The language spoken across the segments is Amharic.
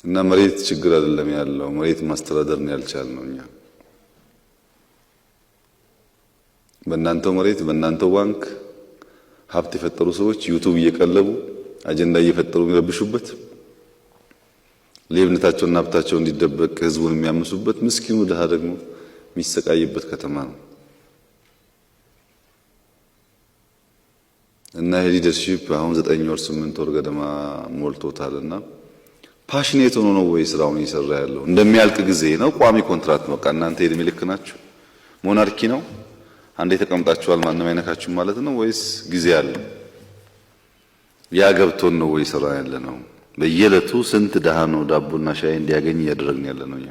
እና መሬት ችግር አይደለም ያለው መሬት ማስተዳደር ነው ያልቻልነው እኛ። በእናንተው መሬት በእናንተው ባንክ ሀብት የፈጠሩ ሰዎች ዩቲዩብ እየቀለቡ አጀንዳ እየፈጠሩ የሚረብሹበት ሌብነታቸውና ሀብታቸው እንዲደበቅ ህዝቡን የሚያምሱበት ምስኪኑ ድሃ ደግሞ የሚሰቃይበት ከተማ ነው። እና ሊደርሺፕ አሁን 9 ወር 8 ወር ገደማ ሞልቶታልና ፓሽኔት ሆኖ ነው ወይ ስራውን እየሰራ ያለው? እንደሚያልቅ ጊዜ ነው? ቋሚ ኮንትራክት ነው? እናንተ የእድሜ ልክ ናችሁ? ሞናርኪ ነው? አንዴ ተቀምጣችኋል ማንም አይነካችሁም ማለት ነው ወይስ ጊዜ አለ? ያ ገብቶን ነው ወይ ስራ ያለ ነው? በየዕለቱ ስንት ደሃ ነው ዳቦና ሻይ እንዲያገኝ እያደረግን ያለ ነው? እኛ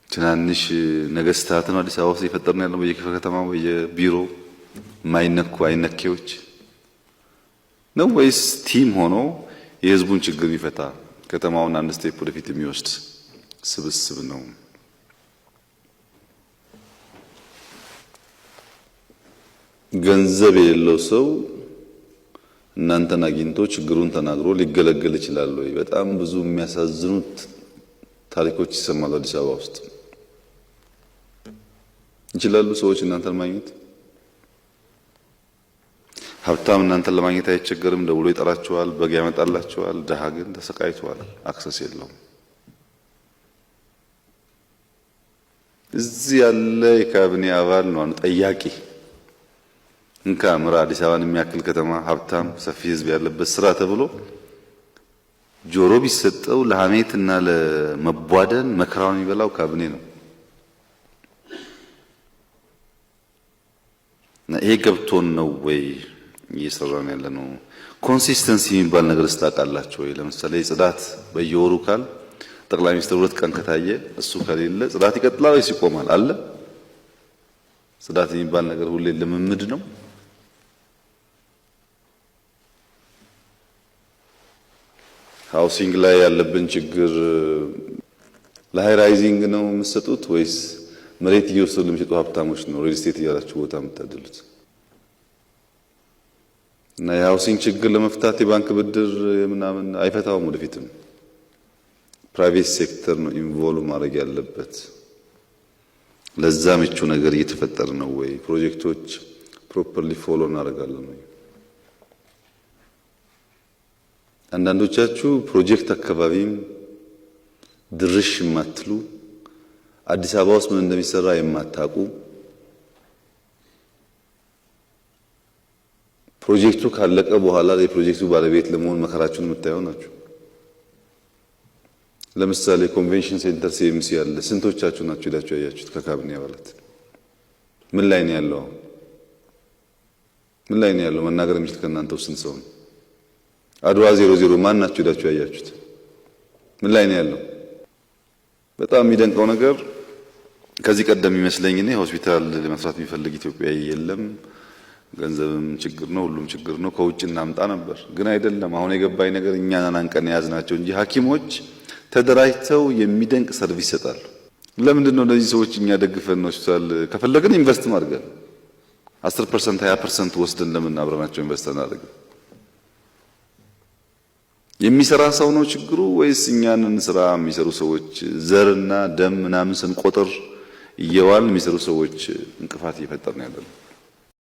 ትናንሽ ነገስታት ነው አዲስ አበባ ውስጥ እየፈጠርን ያለው በየክፍለ ከተማው በየቢሮ ማይነኩ አይነኬዎች ነው ወይስ ቲም ሆኖ የህዝቡን ችግር የሚፈታ ከተማውን አንድ ስቴፕ ወደፊት የሚወስድ ስብስብ ነው? ገንዘብ የሌለው ሰው እናንተን አግኝቶ ችግሩን ተናግሮ ሊገለገል ይችላል ወይ? በጣም ብዙ የሚያሳዝኑት ታሪኮች ይሰማሉ አዲስ አበባ ውስጥ። ይችላሉ ሰዎች እናንተን ማግኘት? ሀብታም እናንተን ለማግኘት አይቸገርም፣ ደውሎ ይጠራቸዋል፣ በግ ያመጣላቸዋል። ድሃ ግን ተሰቃይቷል፣ አክሰስ የለውም። እዚህ ያለ የካቢኔ አባል ነው ጠያቂ እንካ ምራ አዲስ አበባን የሚያክል ከተማ ሀብታም ሰፊ ህዝብ ያለበት ስራ ተብሎ ጆሮ ቢሰጠው ለሐሜትና ለመቧደን መከራውን የሚበላው ካቢኔ ነው። ይሄ ገብቶን ነው ወይ እየሰራን ያለ ነው? ኮንሲስተንሲ የሚባል ነገር ስታውቃላችሁ ወይ? ለምሳሌ ጽዳት በየወሩ ካል ጠቅላይ ሚኒስትር 2 ቀን ከታየ እሱ ከሌለ ጽዳት ይቀጥላል ወይስ ይቆማል? አለ ጽዳት የሚባል ነገር ሁሌ ልምምድ ነው። ሃውሲንግ ላይ ያለብን ችግር ለሃይ ራይዚንግ ነው የምትሰጡት ወይስ መሬት እየወሰዱ ለሚሸጡ ሀብታሞች ነው ሪል ስቴት እያላችሁ ቦታ የምታደሉት? እና የሃውሲንግ ችግር ለመፍታት የባንክ ብድር ምናምን አይፈታውም። ወደፊትም ፕራይቬት ሴክተር ነው ኢንቮልቭ ማድረግ ያለበት። ለዛ ምቹ ነገር እየተፈጠረ ነው ወይ? ፕሮጀክቶች ፕሮፐርሊ ፎሎ እናደርጋለን ወይ? አንዳንዶቻችሁ ፕሮጀክት አካባቢም ድርሽ የማትሉ አዲስ አበባ ውስጥ ምን እንደሚሰራ የማታውቁ ፕሮጀክቱ ካለቀ በኋላ የፕሮጀክቱ ባለቤት ለመሆን መከራችሁን የምታየው ናችሁ። ለምሳሌ ኮንቬንሽን ሴንተር ሲኤምሲ ያለ ስንቶቻችሁ ናችሁ ሄዳችሁ ያያችሁት? ከካቢኔ አባላት ምን ላይ ነው ያለው? ምን ላይ ነው ያለው? መናገር የሚችል ከእናንተ ውስጥ ስንት ሰው ነው? አድዋ 00 ማን ናችሁ ሄዳችሁ ያያችሁት? ምን ላይ ነው ያለው? በጣም የሚደንቀው ነገር ከዚህ ቀደም ይመስለኝ እኔ ሆስፒታል ለመስራት የሚፈልግ ኢትዮጵያዊ የለም፣ ገንዘብም ችግር ነው፣ ሁሉም ችግር ነው፣ ከውጭ እናምጣ ነበር። ግን አይደለም። አሁን የገባኝ ነገር እኛን አንቀን የያዝናቸው እንጂ ሐኪሞች ተደራጅተው የሚደንቅ ሰርቪስ ይሰጣሉ። ለምንድን ነው እነዚህ ሰዎች እኛ ደግፈን ሆስፒታል ከፈለግን ኢንቨስት ማድረግ 10% 20% ወስደን ለምን አብረናቸው ኢንቨስት እናደርግ? የሚሰራ ሰው ነው ችግሩ ወይስ እኛንን ስራ የሚሰሩ ሰዎች ዘርና ደም ምናምን ስንቆጥር እየዋል የሚሰሩ ሰዎች እንቅፋት እየፈጠርን ያለነው?